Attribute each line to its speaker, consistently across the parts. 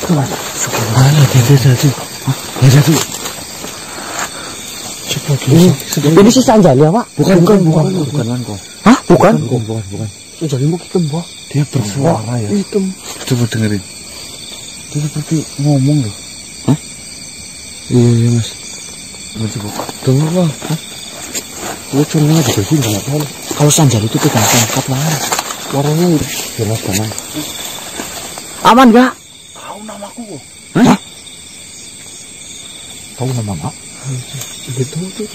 Speaker 1: kemana?
Speaker 2: Mana dia tuh? Dia tuh.
Speaker 1: Ini si Sanjali ya, Pak?
Speaker 2: Bukan Manko.
Speaker 1: Hah? Bukan.
Speaker 2: Sanjali mau hitam, Pak. Dia bersuara ya.
Speaker 1: Hitam.
Speaker 2: Coba dengerin. Dia seperti ngomong loh.
Speaker 1: Hah? Iya, Mas.
Speaker 2: Coba. Tunggu, Bang. Gue cuma dibersihin nggak tahu.
Speaker 1: Kalau Sanjali itu tidak angkat, Mas.
Speaker 2: Warnanya jelas banget.
Speaker 1: Aman gak?
Speaker 2: Tahu namaku kok.
Speaker 1: Hah?
Speaker 2: Tahu nama Mak? Gitu tuh.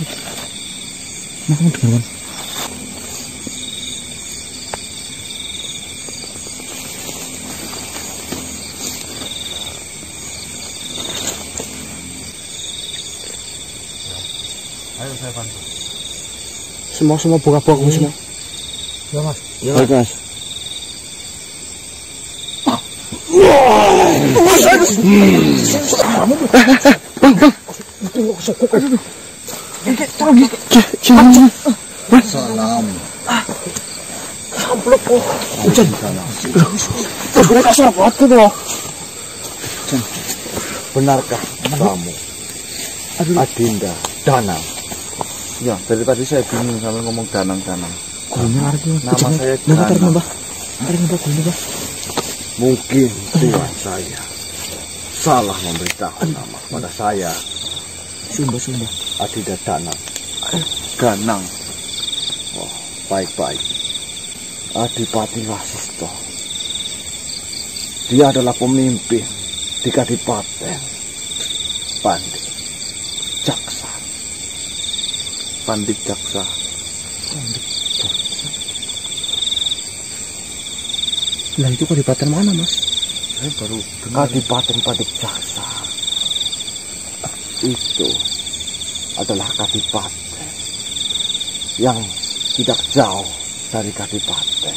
Speaker 1: Nah, kamu dengar kan?
Speaker 2: Ayo saya bantu.
Speaker 1: Semua buka-buka semua.
Speaker 2: Ya Mas.
Speaker 1: Baik, Mas.
Speaker 2: Salam.
Speaker 1: Samplok kok. Hujan. Terus kasar banget tuh loh.
Speaker 2: Benarkah kamu Adinda Danang? Ya, dari tadi saya bingung sama ngomong Danang-Danang. Nama saya Danang. Mungkin Tuhan saya salah memberitahu nama pada saya.
Speaker 1: Sumba.
Speaker 2: Adinda Danang. Ganang. Oh, baik-baik. Adipati Wasisto. Dia adalah pemimpin di Kadipaten Pandit Jaksa. Pandit Jaksa.
Speaker 1: Lah itu kadipaten mana, Mas?
Speaker 2: Saya baru dengar. Kadipaten Pandit Jaksa itu adalah kadipaten yang tidak jauh dari Kadipaten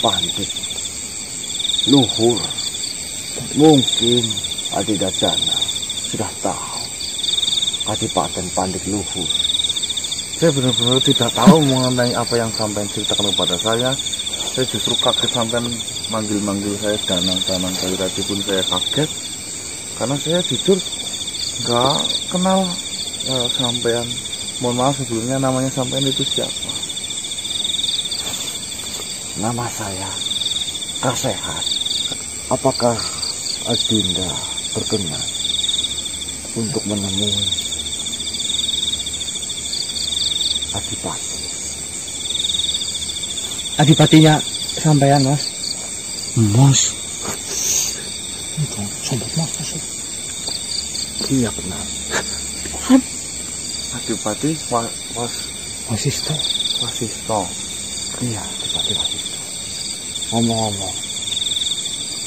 Speaker 2: Pandit Luhur. Mungkin Adinda Danang sudah tahu Kadipaten Pandit Luhur. Saya benar-benar tidak tahu mengenai apa yang sampai ceritakan kepada saya. Saya justru kaget sampai manggil-manggil saya Danang-Danang. Dari tadi pun saya kaget karena saya jujur nggak kenal sampean. Mohon maaf sebelumnya, namanya sampean itu siapa? Nama saya Kasehat. Apakah Adinda berkenan untuk menemui Adipati?
Speaker 1: Adipatinya sampean, Mas.
Speaker 2: Mas. Sobat Mas. Iya benar. Adipati Wasisto. Iya, Adipati Wasisto. Ngomong-ngomong,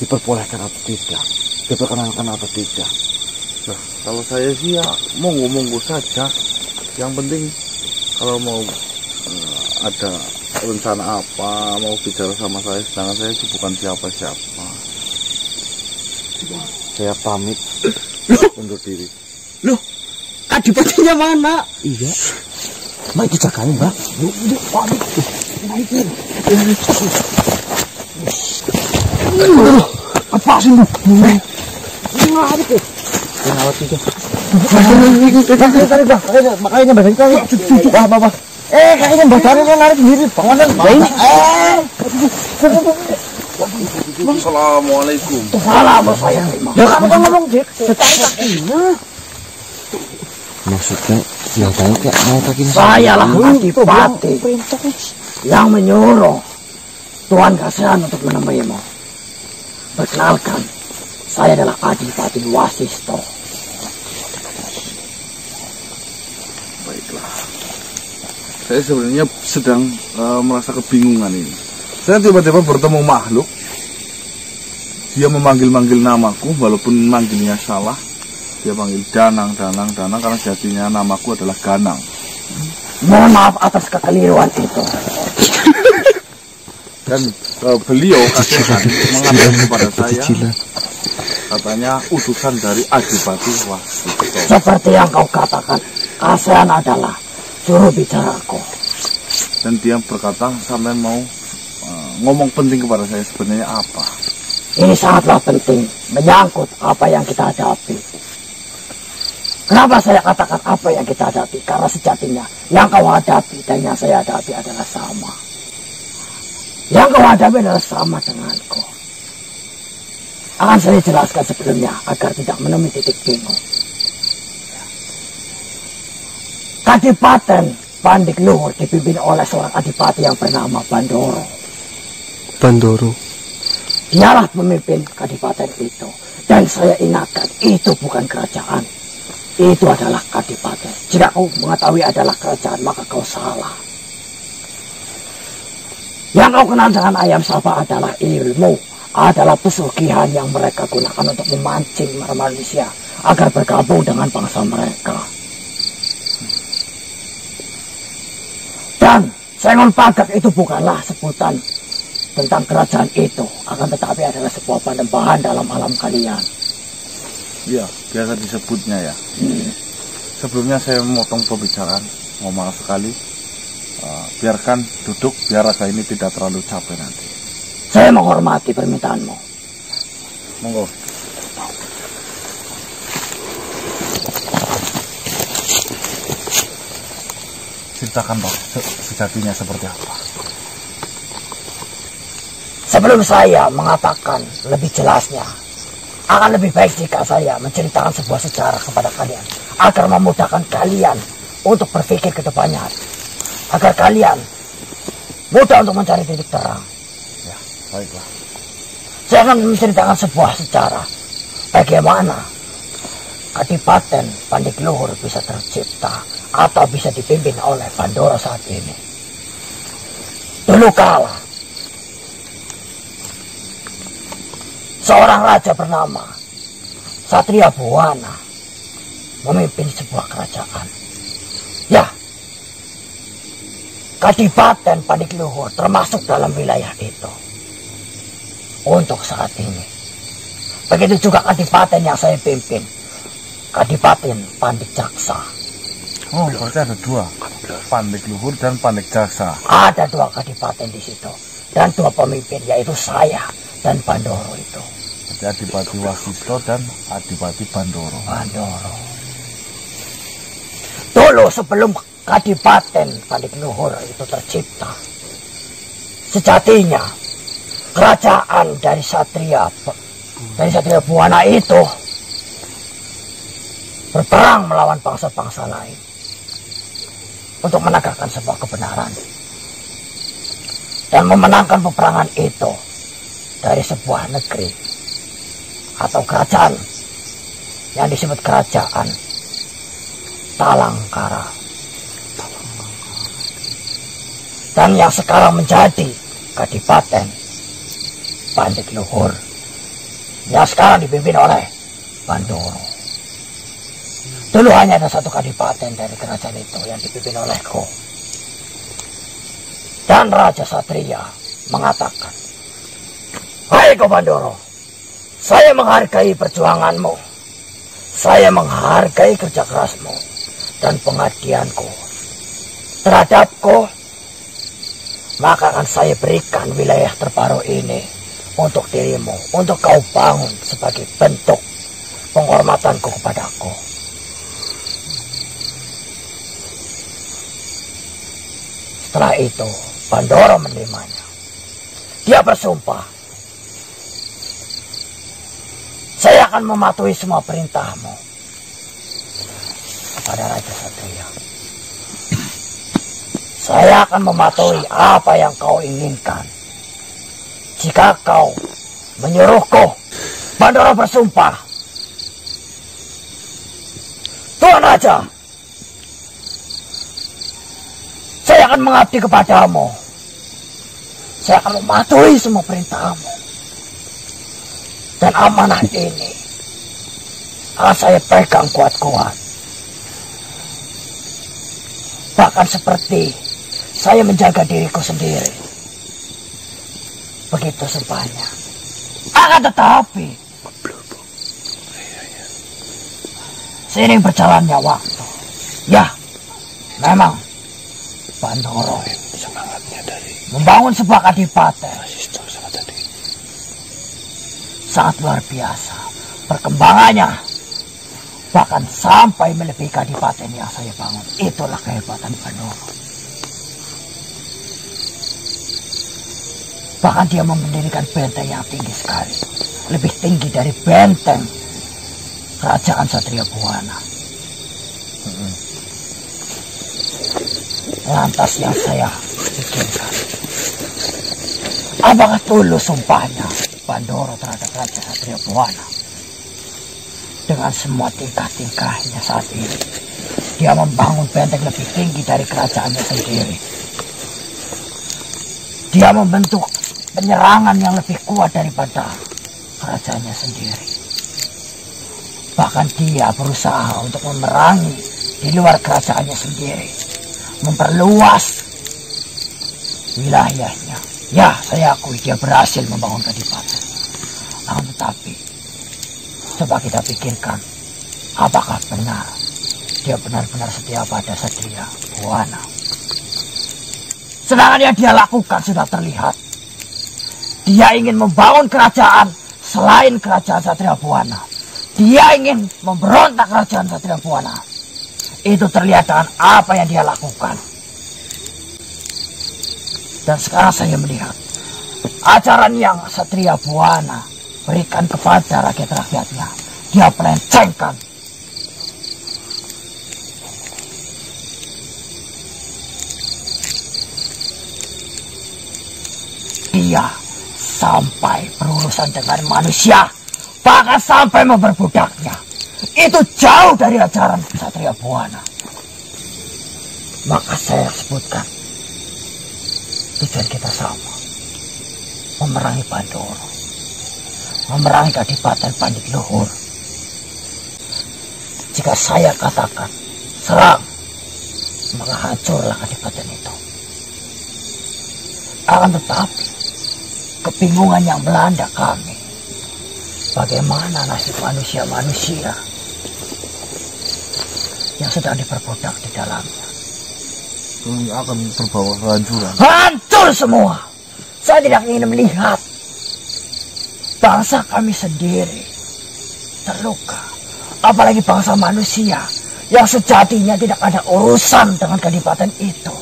Speaker 2: diperbolehkan atau tidak? Diperkenankan atau tidak? Nah, kalau saya sih ya monggo saja. Yang penting kalau mau ada rencana apa, mau bicara sama saya, sedangkan saya itu bukan siapa-siapa. Saya pamit undur diri.
Speaker 1: Loh, adipatinya mana?
Speaker 2: Iya.
Speaker 1: Mbak dijagain, Mbak. Pamit. Naikin. Apa sih lu? Ngawat tuh. Ngawat itu. Makanya badan kau cucuk apa? Kayaknya badannya kan narik sendiri. Bangunan.
Speaker 2: Assalamualaikum.
Speaker 1: Salam sayang. Ya kamu kan ngomong Jack. Secara kakinya.
Speaker 2: Maksudnya yang tahu kayak mau kaki
Speaker 1: Saya lah Adipati yang menyuruh Tuan Kasehan untuk menemuimu. Perkenalkan, saya adalah Adipati Wasisto.
Speaker 2: Baiklah. Saya sebenarnya sedang merasa kebingungan ini. Saya tiba-tiba bertemu makhluk. Dia memanggil-manggil namaku walaupun manggilnya salah. Dia panggil Danang karena jadinya namaku adalah Ganang.
Speaker 1: Mohon maaf atas kekeliruan itu.
Speaker 2: Dan beliau Kasehan mengatakan kepada saya, katanya utusan dari Adipati Wasisto.
Speaker 1: Seperti yang kau katakan, Kasehan adalah juru bicaraku.
Speaker 2: Dan dia berkata sampai mau ngomong penting kepada saya. Sebenarnya apa?
Speaker 3: Ini sangatlah penting, menyangkut apa yang kita hadapi. Kenapa saya katakan apa yang kita hadapi? Karena sejatinya yang kau hadapi dan yang saya hadapi adalah sama. Yang kau hadapi adalah sama denganku. Akan saya jelaskan sebelumnya agar tidak menemui titik bingung. Kadipaten Pandik Luhur dipimpin oleh seorang adipati yang bernama Bandoro.
Speaker 4: Bandoro.
Speaker 3: Dialah pemimpin kadipaten itu. Dan saya ingatkan, itu bukan kerajaan. Itu adalah kadipaten. Jika kau mengetahui adalah kerajaan, maka kau salah. Yang kau kenal dengan ayam saba adalah ilmu, adalah pesugihan yang mereka gunakan untuk memancing manusia agar bergabung dengan bangsa mereka. Dan Sengon Pagat itu bukanlah sebutan tentang kerajaan itu, akan tetapi adalah sebuah panembahan dalam alam kalian.
Speaker 5: Iya, biasa disebutnya ya. Sebelumnya saya memotong pembicaraan, mau maaf sekali. Biarkan duduk, biar raga ini tidak terlalu capek nanti.
Speaker 3: Saya menghormati permintaanmu.
Speaker 5: Monggo. Ceritakan Pak, sejatinya seperti apa?
Speaker 3: Sebelum saya mengatakan lebih jelasnya, akan lebih baik jika saya menceritakan sebuah sejarah kepada kalian, agar memudahkan kalian untuk berpikir ke depannya, agar kalian mudah untuk mencari titik terang.
Speaker 5: Ya, baiklah.
Speaker 3: Saya akan menceritakan sebuah sejarah bagaimana Kadipaten Pandik Luhur bisa tercipta atau bisa dipimpin oleh Bandoro saat ini. Dulu kala, seorang raja bernama Satria Buwana memimpin sebuah kerajaan. Ya, Kadipaten Pandik Luhur termasuk dalam wilayah itu untuk saat ini. Begitu juga kadipaten yang saya pimpin, Kadipaten Pandik Jaksa.
Speaker 5: Oh, berarti ada dua, Pandik Luhur dan Pandik Jaksa.
Speaker 3: Ada dua kadipaten di situ dan dua pemimpin, yaitu saya dan Bandoro itu.
Speaker 5: Jadi Adipati Wasisto dan Adipati Bandoro.
Speaker 3: Bandoro. Dulu sebelum Kadipaten Pandik Luhur itu tercipta, sejatinya kerajaan dari Satria Buwana itu berperang melawan bangsa-bangsa lain untuk menegakkan sebuah kebenaran dan memenangkan peperangan itu dari sebuah negeri atau kerajaan yang disebut kerajaan Talangkara, dan yang sekarang menjadi Kadipaten Pandik Luhur yang sekarang dipimpin oleh Bandoro. Dulu hanya ada satu kadipaten dari kerajaan itu yang dipimpin olehku. Dan Raja Satria mengatakan, "Hai kau Bandoro, saya menghargai perjuanganmu, saya menghargai kerja kerasmu dan pengabdianku terhadapku, maka akan saya berikan wilayah terbaru ini untuk dirimu, untuk kau bangun sebagai bentuk penghormatanku kepadaku." Setelah itu, Bandoro menerimanya. Dia bersumpah, "Saya akan mematuhi semua perintahmu kepada Raja Satria. Saya akan mematuhi apa yang kau inginkan. Jika kau menyuruhku," Bandoro bersumpah, "Tuan Raja, saya akan mengabdi kepadamu. Saya akan mematuhi semua perintahmu. Dan amanah ini akan saya pegang kuat-kuat. Bahkan seperti saya menjaga diriku sendiri." Begitu sumpahnya. Akan tetapi, seiring berjalannya waktu, ya, memang Bandoro semangatnya dari membangun sebuah kadipaten sangat luar biasa. Perkembangannya bahkan sampai melebihi kadipaten yang saya bangun. Itulah kehebatan Pandoro. Bahkan dia mendirikan benteng yang tinggi sekali, lebih tinggi dari benteng kerajaan Satria Buwana. Lantas yang saya pikirkan, apakah tulus sumpahnya Pandoro terhadap Raja Satria Buwana? Dengan semua tingkah-tingkahnya saat ini, dia membangun benteng lebih tinggi dari kerajaannya sendiri. Dia membentuk penyerangan yang lebih kuat daripada kerajaannya sendiri. Bahkan dia berusaha untuk memerangi di luar kerajaannya sendiri, memperluas wilayahnya. Ya, saya akui dia berhasil membangun kadipaten. Namun tetapi, coba kita pikirkan, apakah benar dia benar-benar setia pada Satria Buwana? Sedangkan yang dia lakukan sudah terlihat. Dia ingin membangun kerajaan selain kerajaan Satria Buwana. Dia ingin memberontak kerajaan Satria Buwana. Itu terlihat dengan apa yang dia lakukan. Dan sekarang saya melihat ajaran yang Satria Buwana berikan kepada rakyat-rakyatnya, dia pelencengkan. Dia sampai berurusan dengan manusia, bahkan sampai memperbudaknya. Itu jauh dari ajaran Satria Buwana. Maka saya sebutkan, tujuan kita sama, memerangi Pandoro, memerangi kadipaten Pandit Luhur. Jika saya katakan serang, maka hancurlah kadipaten itu. Akan tetapi kebingungan yang melanda kami, bagaimana nasib manusia-manusia yang sedang diperbudak di dalamnya.
Speaker 5: Ini akan terbawa kehancuran.
Speaker 3: Hancur semua. Saya tidak ingin melihat bangsa kami sendiri terluka. Apalagi bangsa manusia yang sejatinya tidak ada urusan dengan kadipaten itu.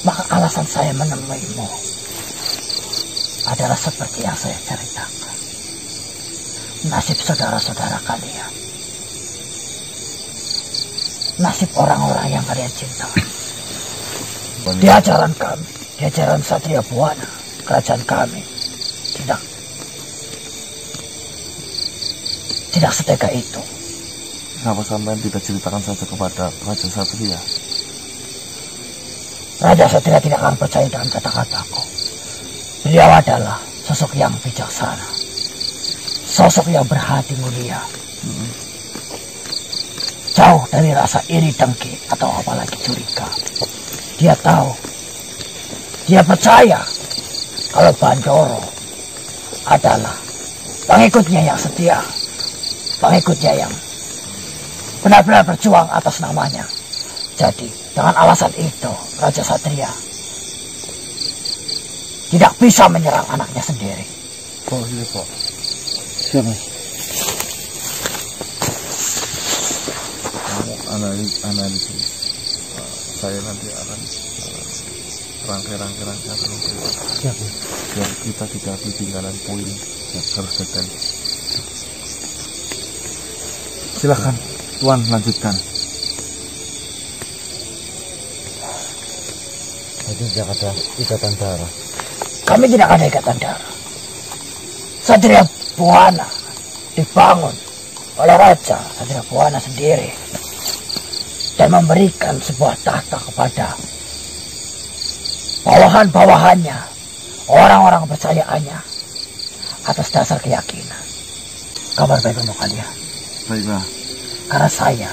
Speaker 3: Maka alasan saya menemuimu adalah seperti yang saya ceritakan. Nasib saudara-saudara kalian, nasib orang-orang yang kalian cintai. Di ajaran kami, di ajaran Satria Buwana, kerajaan kami tidak setega itu.
Speaker 5: Kenapa sampai tidak ceritakan saja kepada Raja Satria?
Speaker 3: Raja Satria tidak akan percaya dengan kata-kataku. Beliau adalah sosok yang bijaksana, sosok yang berhati mulia, jauh dari rasa iri dengki atau apalagi curiga. Dia tahu, dia percaya kalau Pandoro adalah pengikutnya yang setia, pengikutnya yang benar-benar berjuang atas namanya. Jadi dengan alasan itu Raja Satria tidak bisa menyerang anaknya sendiri.
Speaker 5: Oh iya Pak.
Speaker 2: Siapa?
Speaker 5: Kamu analisis. Saya nanti akan rangkai-rangkai
Speaker 2: Siapa?
Speaker 5: biar kita tidak ketinggalan poin yang harus detail. Silakan Tuan lanjutkan.
Speaker 2: Jadi tidak ada ikatan darah.
Speaker 3: Kami tidak ada ikatan darah. Satria Buwana dibangun oleh Raja Satria Buwana sendiri dan memberikan sebuah tahta kepada bawahan-bawahannya, orang-orang kepercayaannya atas dasar keyakinan. Kabar baik untuk kalian.
Speaker 5: Baiklah.
Speaker 3: Karena saya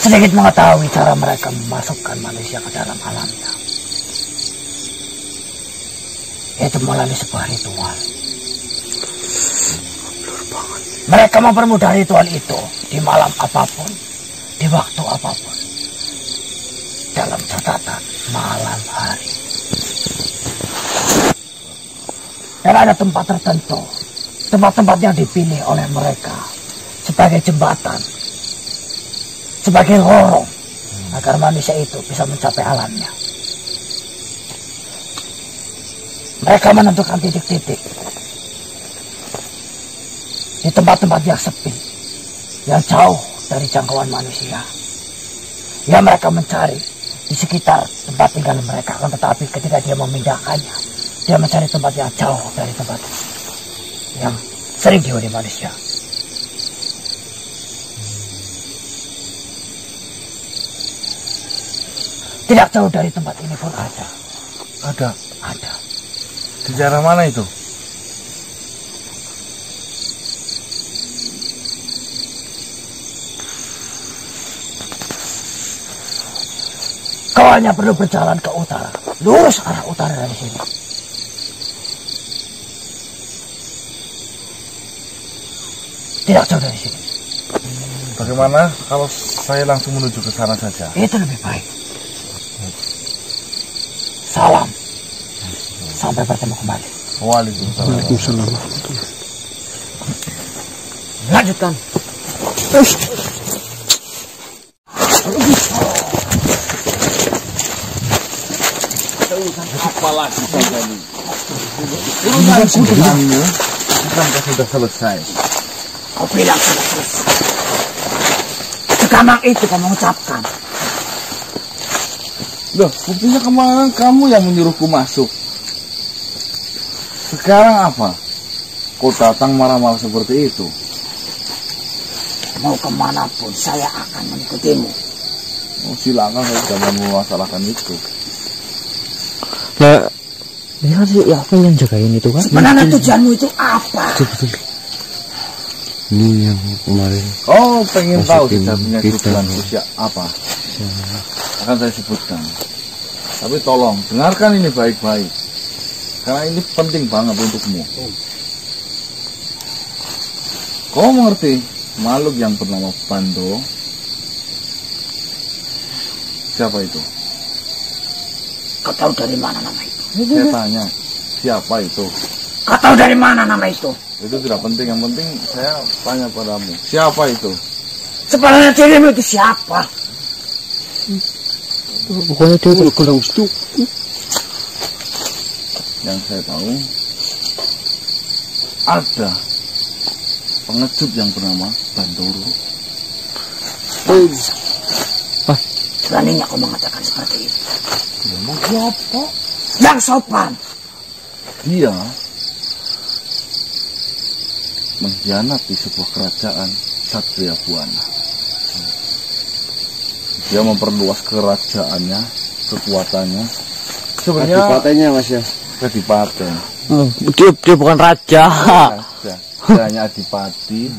Speaker 3: sedikit mengetahui cara mereka memasukkan manusia ke dalam alamnya. Itu melalui sebuah ritual. Mereka mempermudah ritual itu di malam apapun, di waktu apapun, dalam catatan malam hari. Dan akan ada tempat tertentu, tempat-tempat yang dipilih oleh mereka sebagai jembatan, sebagai lorong agar manusia itu bisa mencapai alamnya. Mereka menentukan titik-titik di tempat-tempat yang sepi, yang jauh dari jangkauan manusia. Ya, mereka mencari di sekitar tempat tinggal mereka, akan tetapi ketika dia memindahkannya, dia mencari tempat yang jauh dari tempat yang sering dihuni manusia. Tidak jauh dari tempat ini pun ada.
Speaker 5: Ada.
Speaker 3: Ada.
Speaker 5: Di daerah mana itu?
Speaker 3: Kau hanya perlu berjalan ke utara, lurus arah utara dari sini. Tidak jauh dari sini.
Speaker 5: Bagaimana kalau saya langsung menuju ke sana saja?
Speaker 3: Itu lebih baik. Salam. Sampai bertemu kembali.
Speaker 5: Waalaikumsalam.
Speaker 3: Lanjutkan.
Speaker 5: Apalagi ini? Urusanku denganmu bukankah sudah selesai?
Speaker 3: Kau bilang sudah selesai. Segampang itu kau mengucapkan.
Speaker 5: Loh, buktinya kemarin kamu yang menyuruhku masuk. Sekarang apa? Kau datang marah-marah seperti itu.
Speaker 3: Mau kemanapun saya akan mengikutimu.
Speaker 5: Oh, silakan, saya tidak mau memasalahkan itu.
Speaker 1: Nah, ini kan si apa yang jagain itu kan?
Speaker 3: Sebenarnya tujuanmu itu apa?
Speaker 1: Betul. Ini yang kemarin.
Speaker 5: Oh, pengen tahu
Speaker 1: Masukin
Speaker 5: sejatinya
Speaker 1: kita.
Speaker 5: tujuan usia apa? Akan saya sebutkan. Tapi tolong, dengarkan ini baik-baik. Karena ini penting banget untukmu. Kau mengerti makhluk yang bernama Bando? Siapa itu?
Speaker 3: Kau tahu dari mana nama itu?
Speaker 5: Saya tanya, siapa itu?
Speaker 3: Kau tahu dari mana nama itu?
Speaker 5: Itu tidak penting, yang penting saya tanya padamu. Siapa itu?
Speaker 3: Sebenarnya dirimu itu siapa?
Speaker 1: Pokoknya dia kalau itu.
Speaker 5: Yang saya tahu, ada pengecut yang bernama Bandoro.
Speaker 3: Beraninya kau mengatakan seperti itu.
Speaker 5: Emang siapa?
Speaker 3: Yang sopan.
Speaker 5: Dia mengkhianati sebuah kerajaan Satria Buana. Dia memperluas kerajaannya, kekuatannya. Sebenarnya
Speaker 2: Kadipatennya Mas ya.
Speaker 5: Kadipaten.
Speaker 1: Dia bukan raja.
Speaker 5: Raja. Dia hanya adipati.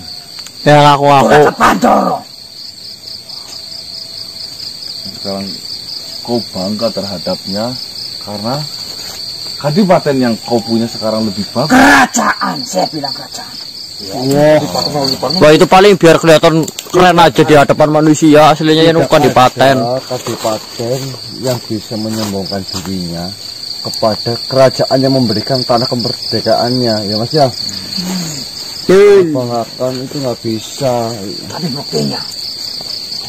Speaker 1: Yang aku.
Speaker 3: Raja Pandoro.
Speaker 5: Sekarang kau bangga terhadapnya karena kadipaten yang kau punya sekarang lebih bagus.
Speaker 3: Kerajaan, saya bilang kerajaan.
Speaker 1: Wah, itu paling biar kelihatan keren aja di hadapan manusia. Aslinya yang bukan di paten.
Speaker 2: Kadipaten yang bisa menyombongkan dirinya kepada kerajaan yang memberikan tanah kemerdekaannya, ya Mas ya. Banggakan itu nggak bisa.
Speaker 3: Tapi buktinya,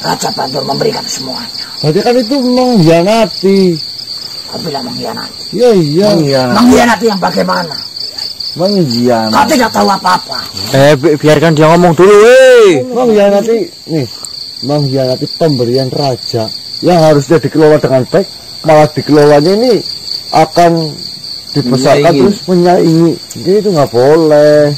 Speaker 3: Raja Pandoro memberikan semuanya.
Speaker 2: Berarti kan itu mengkhianati.
Speaker 3: Kau bilang mengkhianati.
Speaker 2: Iya.
Speaker 3: Mengkhianati yang bagaimana?
Speaker 2: Mengkhianati.
Speaker 3: Kau tidak tahu apa-apa.
Speaker 1: Biarkan dia ngomong dulu,
Speaker 2: Mengkhianati nih. Mengkhianati pemberian raja yang harusnya dikelola dengan baik, malah dikelolanya ini akan dibesarkan terus menyaingi. Jadi itu nggak boleh.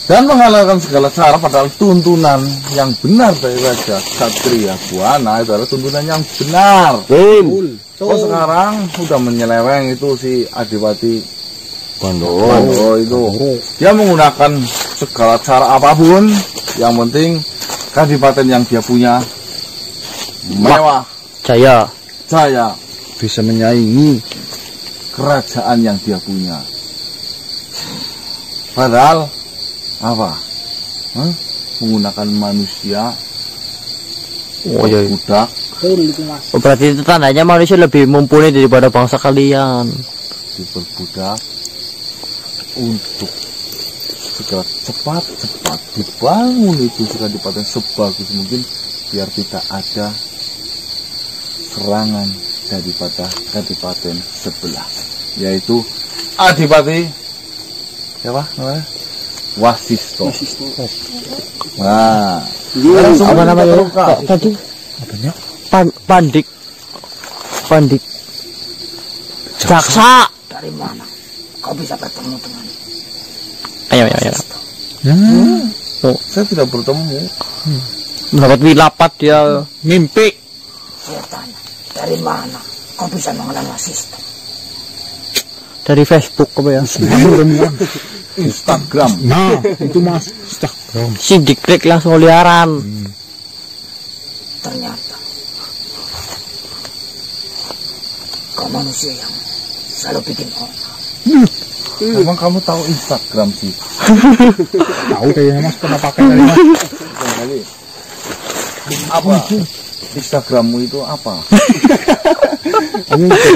Speaker 5: Dan menghalalkan segala cara, padahal tuntunan yang benar dari Raja Satria Buana itu adalah tuntunan yang benar. Oh, sekarang sudah menyeleweng itu si Adipati Bandoro itu. Dia menggunakan segala cara apapun, yang penting kadipaten yang dia punya mewah,
Speaker 1: Jaya.
Speaker 2: Bisa menyaingi
Speaker 5: kerajaan yang dia punya. Padahal apa? Menggunakan manusia, budak.
Speaker 1: Oh, berarti itu tandanya manusia lebih mumpuni daripada bangsa kalian.
Speaker 5: diperbudak untuk segera cepat dibangun itu Kadipaten sebagus mungkin biar tidak ada serangan daripada Kadipaten sebelah, yaitu Adipati siapa namanya? Wasisto. Nah,
Speaker 1: Apa namanya tadi?
Speaker 3: Apanya?
Speaker 1: Pandik jaksa.
Speaker 3: Dari mana kau bisa bertemu dengan
Speaker 1: Ayo.
Speaker 5: saya tidak bertemu.
Speaker 1: Mendapat wilapat dia.
Speaker 4: Mimpi.
Speaker 3: saya tanya, dari mana kau bisa mengenal Wasisto?
Speaker 1: Dari Facebook apa ya?
Speaker 5: Instagram.
Speaker 4: Nah, itu Mas Instagram.
Speaker 1: Si diklik langsung liaran.
Speaker 3: Ternyata kau manusia yang selalu bikin onar.
Speaker 5: Emang kamu tahu Instagram sih?
Speaker 4: Tahu kayaknya Mas pernah pakai kali Mas.
Speaker 5: Apa? Instagrammu itu apa?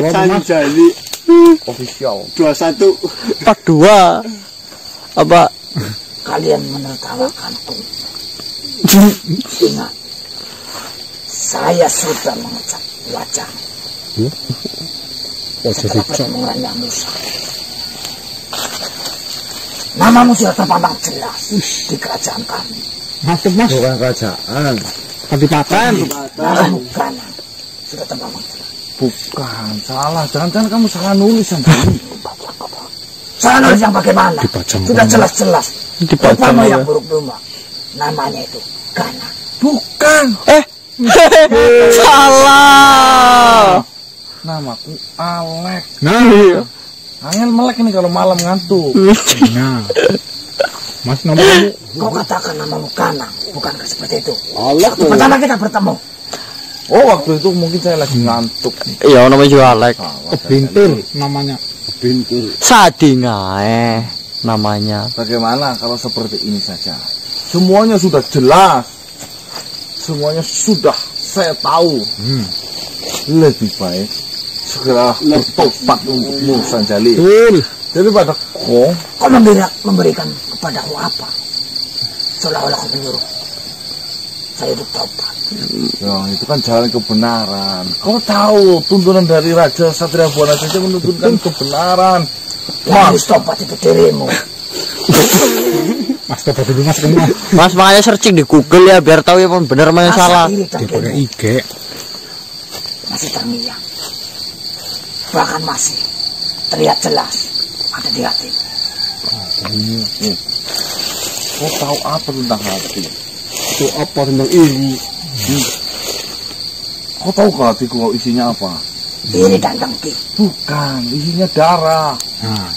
Speaker 2: Sanjali
Speaker 5: Official.
Speaker 2: 21.
Speaker 1: 42 apa?
Speaker 3: Kalian menertawakanku. Ingat, saya sudah mengecat wajah setelah pertemuannya Musa. Namamu sudah terpampang jelas di kerajaan kami.
Speaker 4: Masuk Mas.
Speaker 2: Bukan kerajaan.
Speaker 4: Kadipaten.
Speaker 3: Namamu kanan sudah terpampang jelas.
Speaker 5: Bukan, salah. Jangan-jangan kamu salah nulis Sanjali.
Speaker 3: Salah nulis yang bagaimana?
Speaker 4: Dipajang
Speaker 3: Sudah jelas-jelas.
Speaker 1: Dipajang
Speaker 3: Pertama
Speaker 1: ya.
Speaker 3: yang buruk-buruk. Namanya itu kanan.
Speaker 5: Bukan.
Speaker 1: Salah.
Speaker 5: Namaku Alek.
Speaker 4: Nah,
Speaker 5: Angel melek ini kalau malam ngantuk.
Speaker 4: nah. Mas nomor kamu.
Speaker 3: Kau katakan namamu kanan, bukankah seperti itu?
Speaker 2: Allah
Speaker 3: Waktu pertama kita bertemu,
Speaker 5: Oh, waktu itu mungkin saya lagi ngantuk.
Speaker 1: Iya namanya juga Alek.
Speaker 4: Bintur namanya.
Speaker 2: bintur.
Speaker 1: Sadingae namanya.
Speaker 5: Bagaimana kalau seperti ini saja? Semuanya sudah jelas. Semuanya sudah saya tahu. Lebih baik segera bertobat untukmu Sanjali.
Speaker 4: Betul.
Speaker 5: Daripada kau
Speaker 3: kau memberikan kepadaku apa? Seolah-olah kau menyuruh saya bertobat.
Speaker 5: ya, itu kan jalan kebenaran. Kau tahu tuntunan dari Raja Satria Buana saja menuntunkan kebenaran.
Speaker 3: Yang harus tobat itu dirimu.
Speaker 4: Mas coba dulu Mas kamu.
Speaker 1: Mas makanya searching di Google ya biar tahu yang benar mana yang salah.
Speaker 3: Iri dan
Speaker 4: Dia pakai
Speaker 3: dengki
Speaker 4: IG.
Speaker 3: masih terngiang. Bahkan masih terlihat jelas ada di hati.
Speaker 5: Kau tahu apa tentang hati?
Speaker 2: Itu apa tentang iri?
Speaker 5: Kau tahu gak hatiku isinya apa?
Speaker 3: Iri dan dengki.
Speaker 5: Bukan, isinya darah.
Speaker 4: Nah,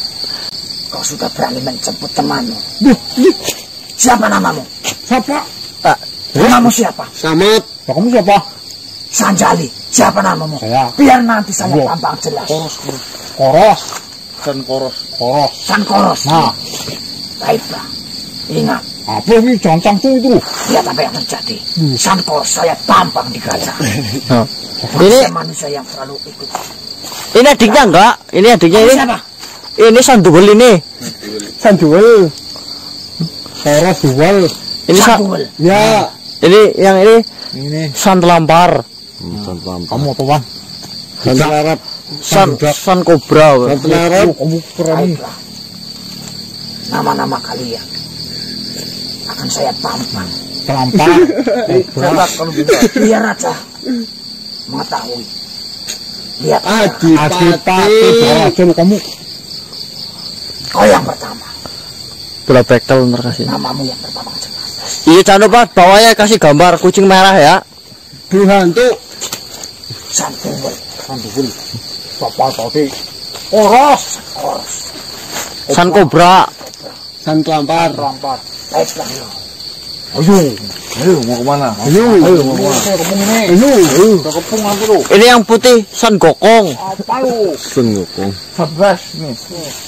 Speaker 3: Kau sudah berani menjemput temanmu. Siapa namamu?
Speaker 4: siapa?
Speaker 3: Namamu siapa?
Speaker 2: Samat.
Speaker 4: Kamu siapa?
Speaker 3: Sanjali. Siapa namamu?
Speaker 4: Saya.
Speaker 3: Biar nanti saya
Speaker 4: Gua.
Speaker 3: tampang jelas.
Speaker 4: Koros.
Speaker 5: Dan koros.
Speaker 4: Koros.
Speaker 3: San Koros.
Speaker 4: Nah,
Speaker 3: Baiklah. Ingat,
Speaker 4: apa ini joncang tuh itu?
Speaker 3: lihat apa yang terjadi. San Koros saya tampang di kerajaan.
Speaker 1: Ini
Speaker 3: Manusia yang selalu ikut.
Speaker 1: ini adiknya enggak? Ini adiknya ini.
Speaker 3: Siapa?
Speaker 1: Ini Sanduel ini. Sanduel.
Speaker 4: Koros dual.
Speaker 1: Ini
Speaker 3: Sanduel.
Speaker 4: Ya,
Speaker 1: ini yang ini
Speaker 4: ini.
Speaker 1: San Telampar.
Speaker 4: Kamu apa Wan?
Speaker 2: Santan Arab.
Speaker 1: San Kobra.
Speaker 2: Santan Arab.
Speaker 4: Kamu keren.
Speaker 3: Baiklah. Nama-nama kalian akan saya tampang.
Speaker 4: Telampar.
Speaker 5: Cetak kalau bisa.
Speaker 3: Biar aja mengetahui. Lihat,
Speaker 4: Adipati Balajo kamu.
Speaker 3: kau yang pertama.
Speaker 1: Bola bekel ntar kasih.
Speaker 3: Namamu yang pertama jelas.
Speaker 1: Iya jangan lupa bawahnya kasih gambar kucing merah ya.
Speaker 2: Dulu hantu.
Speaker 3: Sanduel.
Speaker 4: Sanduel. Siapa tadi? Koros.
Speaker 3: Koros.
Speaker 1: San Kobra.
Speaker 2: San Telampar.
Speaker 4: Telampar.
Speaker 3: Baiklah.
Speaker 5: Ayo, mau kemana?
Speaker 2: Ayo.
Speaker 5: Mau kemana?
Speaker 4: Udah kepung aku tuh.
Speaker 1: Ini yang putih San Gokong.
Speaker 4: Apa lu?
Speaker 2: Sengokong.
Speaker 5: Sabras nih.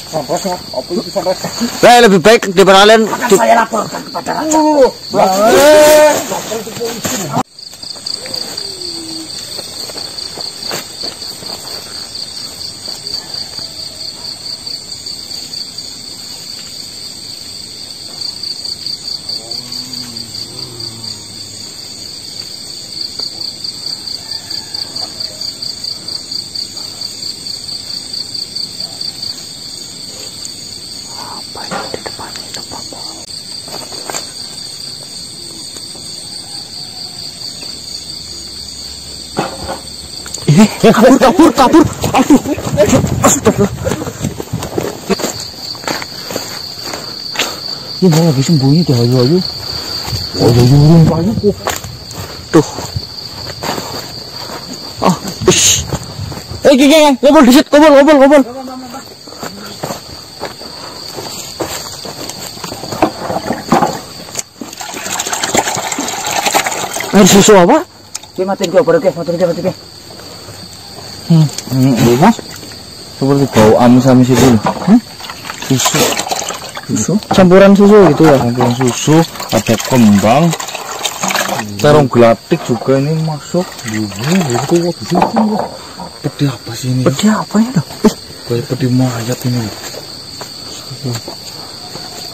Speaker 4: Sampai apa itu sampai?
Speaker 1: Nah, lebih baik daripada kalian
Speaker 3: Akan saya laporkan kepada raja.
Speaker 1: Kabur. Aduh. Astagfirullah. Ini mau lagi sembunyi dah ayu. Oh, urung banyak kok. Tuh. Ah, ish. Geng, ngobol disit, ngobol. Air susu apa? Matiin ke obat, matiin ke.
Speaker 5: Mas. Seperti bau amis-amis itu. Susu.
Speaker 1: Campuran susu gitu ya.
Speaker 5: Campuran susu, ada kembang. Terong gelatik juga ini masuk. Peti apa sih ini?
Speaker 1: Peti apa ya?
Speaker 5: Kayak peti mayat ini.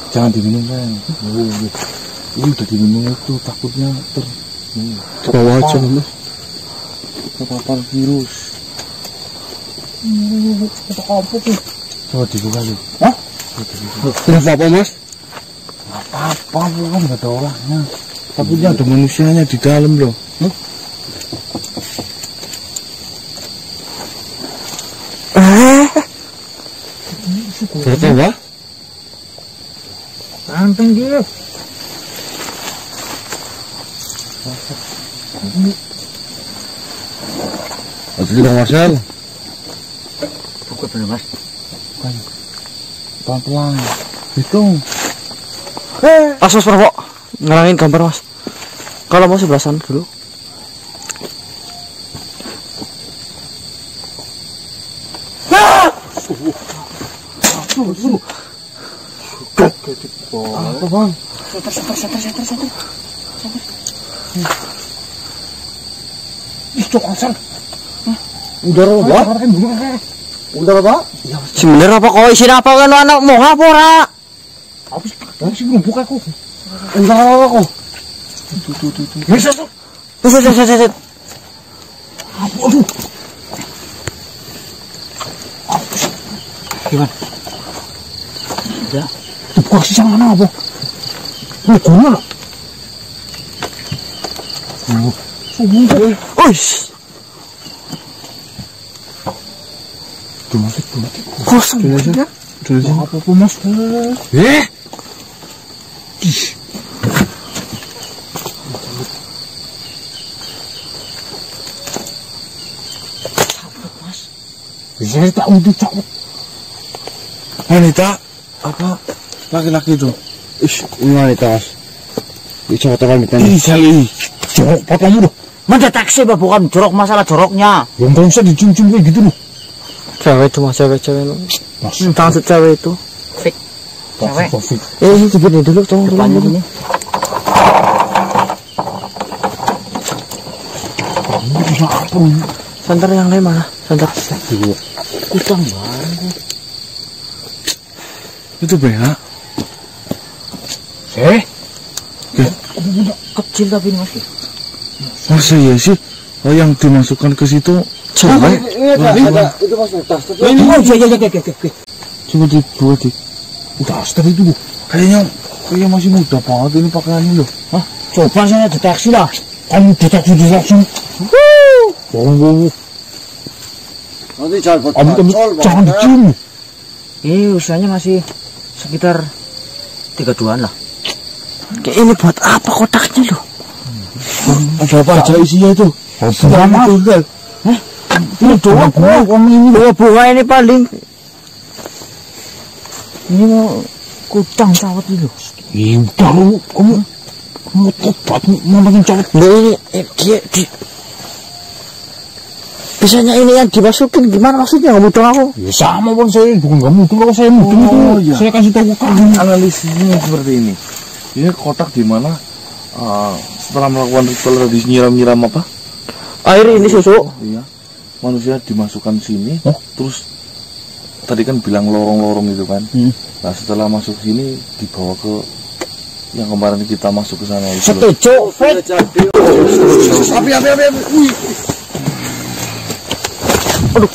Speaker 5: Jangan diminum, Bang. Ini udah diminum itu takutnya
Speaker 1: Bawa aja dulu.
Speaker 5: terpapar virus. Coba dibuka dulu.
Speaker 1: Hah? Kenapa apa, Mas?
Speaker 5: Apa bukan nggak ada orangnya. Tapi ini ada manusianya di dalam loh.
Speaker 1: Berapa, Pak?
Speaker 3: Anteng dia.
Speaker 5: Itu Bang Marcel.
Speaker 3: Buka bener, Mas.
Speaker 5: Pelan-pelan. Hitung.
Speaker 1: Mas, Pak. Ngerangin gambar, Mas. Kalau mau sebelah sana dulu.
Speaker 5: Apa, Bang?
Speaker 3: Center. Ih, cok asal.
Speaker 5: Udara apa? Udara apa?
Speaker 1: Sebenernya apa kok isinya apa kan anak mau ngapa ora?
Speaker 3: Apa sih belum buka kok?
Speaker 5: Udara apa kok?
Speaker 3: Bisa.
Speaker 1: Set.
Speaker 3: Aduh. Gimana? Ya. Buka sih sama mana apa? Ini guna.
Speaker 1: Uish. Kosong ya?
Speaker 5: Apa Mas?
Speaker 3: Bisa tak untuk cabut.
Speaker 5: Wanita apa? Laki-laki itu.
Speaker 1: Ini wanita, Mas. Ini coba wanita.
Speaker 5: Sali.
Speaker 3: Jorok papamu loh.
Speaker 1: Mendeteksi bukan jorok, masalah joroknya.
Speaker 3: Yang nggak usah dicium-cium kayak gitu loh.
Speaker 1: Cewek itu, Mas, cewek lo. Maksud cewek itu.
Speaker 3: Fik. Cewek.
Speaker 1: Ini begini dulu, tolong dulu.
Speaker 3: Ini bisa apa nih?
Speaker 1: Santar yang lain mana? Santar.
Speaker 3: Kutang banget.
Speaker 5: Itu BH.
Speaker 1: Kecil tapi ini, Mas.
Speaker 5: Masa iya sih? Oh, yang dimasukkan ke situ
Speaker 1: Cewek.
Speaker 3: Ada itu Mas tas. Ini ya.
Speaker 5: coba dibuat dik.
Speaker 3: Daster itu loh.
Speaker 5: Kayaknya masih muda banget ini pakaiannya loh.
Speaker 3: Hah? Coba saya deteksi lah. Kamu deteksi. Bohong.
Speaker 2: Nanti jangan
Speaker 3: Jangan dicium.
Speaker 1: Usianya masih sekitar 32-an lah. Ini buat apa kotaknya loh?
Speaker 5: Ada apa aja isinya itu?
Speaker 3: Bunga
Speaker 5: Tunggal.
Speaker 3: ini doang kamu ini.
Speaker 1: Bunga ini paling.
Speaker 3: Ini mau kutang cawat itu. Udah lu kamu tobat mau makin cawat.
Speaker 1: Ini dia. Bisanya ini yang dimasukin gimana maksudnya? Nggak mudeng aku.
Speaker 3: Ya sama pun saya bukan nggak mudeng kalau saya mudeng itu.
Speaker 5: Iya.
Speaker 3: Saya kasih tahu kamu.
Speaker 5: Analisisnya seperti ini. Ini kotak di mana setelah melakukan ritual tadi nyiram apa?
Speaker 1: Air ini susu.
Speaker 5: Iya. Manusia dimasukkan sini, terus tadi kan bilang lorong-lorong itu kan. Nah, setelah masuk sini dibawa ke yang kemarin kita masuk ke sana itu.
Speaker 1: Setuju, Fred.
Speaker 5: Api. Wih.
Speaker 1: Aduh.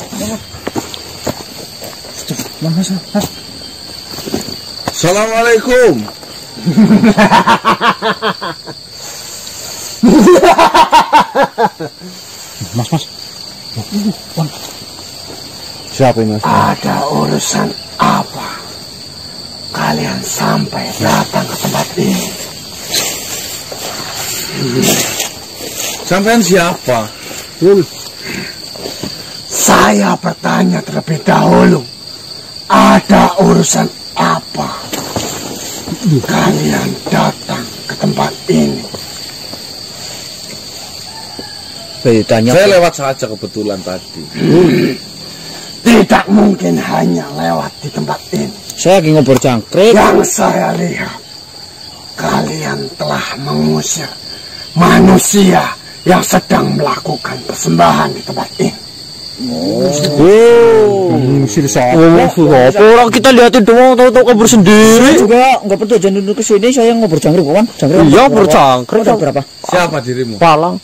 Speaker 3: Mas.
Speaker 5: Assalamualaikum.
Speaker 3: Mas.
Speaker 2: Siapa ini, Mas?
Speaker 3: Ada urusan apa kalian sampai datang ke tempat ini?
Speaker 5: Sampean siapa?
Speaker 3: Saya bertanya terlebih dahulu. Ada urusan apa kalian datang ke tempat ini?
Speaker 5: Saya lewat saja kebetulan tadi.
Speaker 3: Tidak mungkin hanya lewat di tempat ini.
Speaker 1: Saya lagi ngobrol jangkrik.
Speaker 3: Yang saya lihat, kalian telah mengusir manusia yang sedang melakukan persembahan di tempat ini.
Speaker 1: Ngusir siapa? Orang kita liatin doang, tahu-tahu kabur sendiri.
Speaker 6: Saya juga nggak betul jangan duduk ke sini. Saya ngobrol jangkrik, kawan.
Speaker 1: Iya, berjangkrik.
Speaker 6: Ada berapa?
Speaker 5: Siapa dirimu?
Speaker 1: Palang.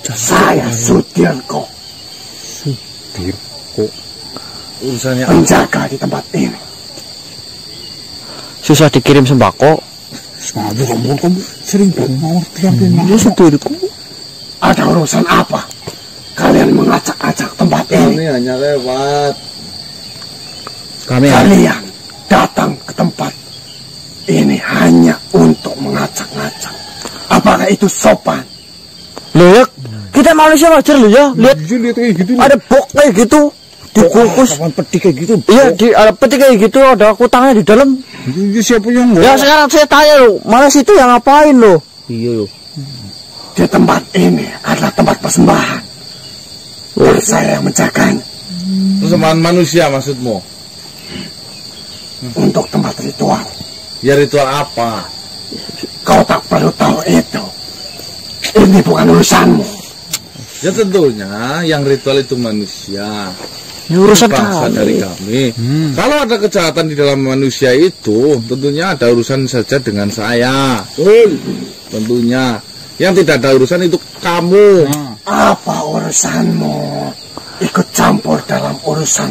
Speaker 3: Saya Sudirko,
Speaker 5: Urusannya
Speaker 3: penjaga di tempat ini.
Speaker 1: Susah dikirim sembako.
Speaker 4: Kamu sering banget
Speaker 1: Dia Sudirko.
Speaker 3: Ada urusan apa? Kalian mengacak-acak tempat ini.
Speaker 5: kami hanya lewat.
Speaker 3: Kalian datang ke tempat ini hanya untuk mengacak-acak. Apakah itu sopan?
Speaker 1: Lihat, kita manusia wajar loh ya. Lihat,
Speaker 4: kayak gitu.
Speaker 1: ada bok kayak gitu dikukus.
Speaker 6: Kapan peti kayak gitu?
Speaker 1: Iya, ada peti kayak gitu, ada kutangnya di dalam.
Speaker 4: Ini siapa yang
Speaker 1: Ya sekarang saya tanya loh, mana situ yang ngapain loh?
Speaker 6: Iya loh.
Speaker 3: Di tempat ini adalah tempat persembahan. Dan saya yang menjaganya.
Speaker 5: Persembahan manusia maksudmu?
Speaker 3: Untuk tempat ritual.
Speaker 5: Ya ritual apa?
Speaker 3: Kau tak perlu tahu itu. Ini bukan urusanmu.
Speaker 5: Ya tentunya yang ritual itu manusia.
Speaker 1: Ini urusan
Speaker 5: Bangsa
Speaker 1: kami.
Speaker 5: dari kami. Kalau ada kejahatan di dalam manusia itu, tentunya ada urusan saja dengan saya. Tentunya. Yang tidak ada urusan itu kamu.
Speaker 3: Apa urusanmu? Ikut campur dalam urusan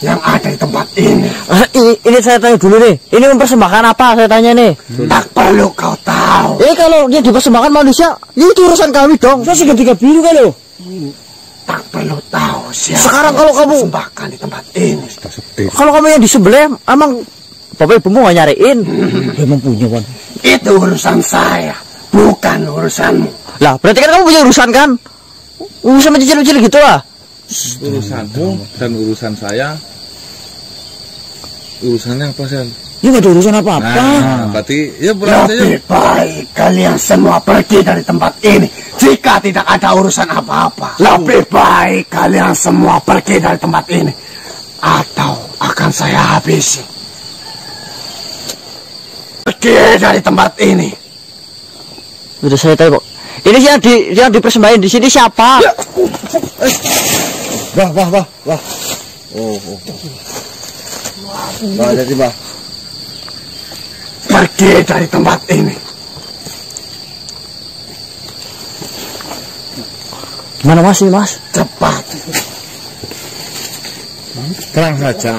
Speaker 3: yang ada di tempat ini.
Speaker 1: Ini saya tanya dulu nih. Ini mempersembahkan apa? Saya tanya nih.
Speaker 3: Tak perlu kau tahu.
Speaker 1: Kalau dia dipersembahkan manusia, ya itu urusan kami dong.
Speaker 6: Saya segitiga biru kan lo.
Speaker 3: Tak perlu tahu siapa
Speaker 1: Sekarang kalau
Speaker 3: yang
Speaker 1: kamu-
Speaker 3: persembahkan di tempat ini.
Speaker 1: Kalau kamu yang di sebelah, emang bapak ibumu nggak nyariin?
Speaker 6: Emang punya wan.
Speaker 3: Itu urusan saya, bukan urusanmu.
Speaker 1: Lah, berarti kan kamu punya urusan kan? Urusan mencicil-mencil gitu lah.
Speaker 5: Urusanmu dan urusan saya. Urusannya apa sih?
Speaker 6: Ya nggak ada urusan apa-apa.
Speaker 5: Nah, berarti ya berarti
Speaker 3: Lebih baik kalian semua pergi dari tempat ini jika tidak ada urusan apa-apa. Lebih baik kalian semua pergi dari tempat ini atau akan saya habisi. Pergi dari tempat ini.
Speaker 1: Udah saya tahu kok. Ini yang dipersembahin di sini siapa?
Speaker 5: Wah. Oh. Bah, jadi bah.
Speaker 3: Pergi dari tempat ini.
Speaker 1: Mana mas ini mas?
Speaker 3: Cepat.
Speaker 5: Terang saja.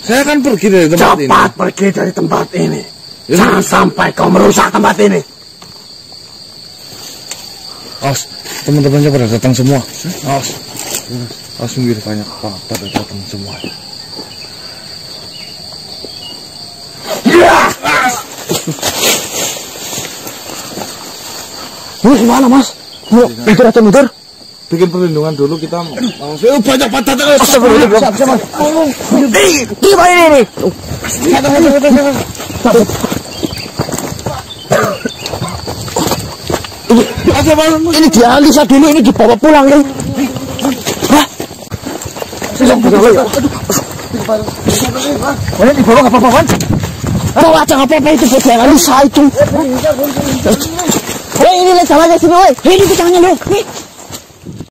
Speaker 5: Saya akan pergi dari tempat ini.
Speaker 3: Cepat pergi dari tempat ini. Jangan sampai kau merusak tempat ini.
Speaker 5: Awas, teman-temannya pada datang semua. Awas. Awas minggir banyak pada datang semua.
Speaker 1: Gimana mas? Mundur atau mundur?
Speaker 5: Bikin perlindungan dulu kita langsung banyak patah terus.
Speaker 1: Gimana ini? Ini dialisa dulu, ini dibawa pulang ya. Hah? Ini dibawa ke apa-apa kan? Bawa aja apa-apa itu buat dialisa itu. Ini lihat jalannya sini, woi. Ini di tangannya, loh. Nih.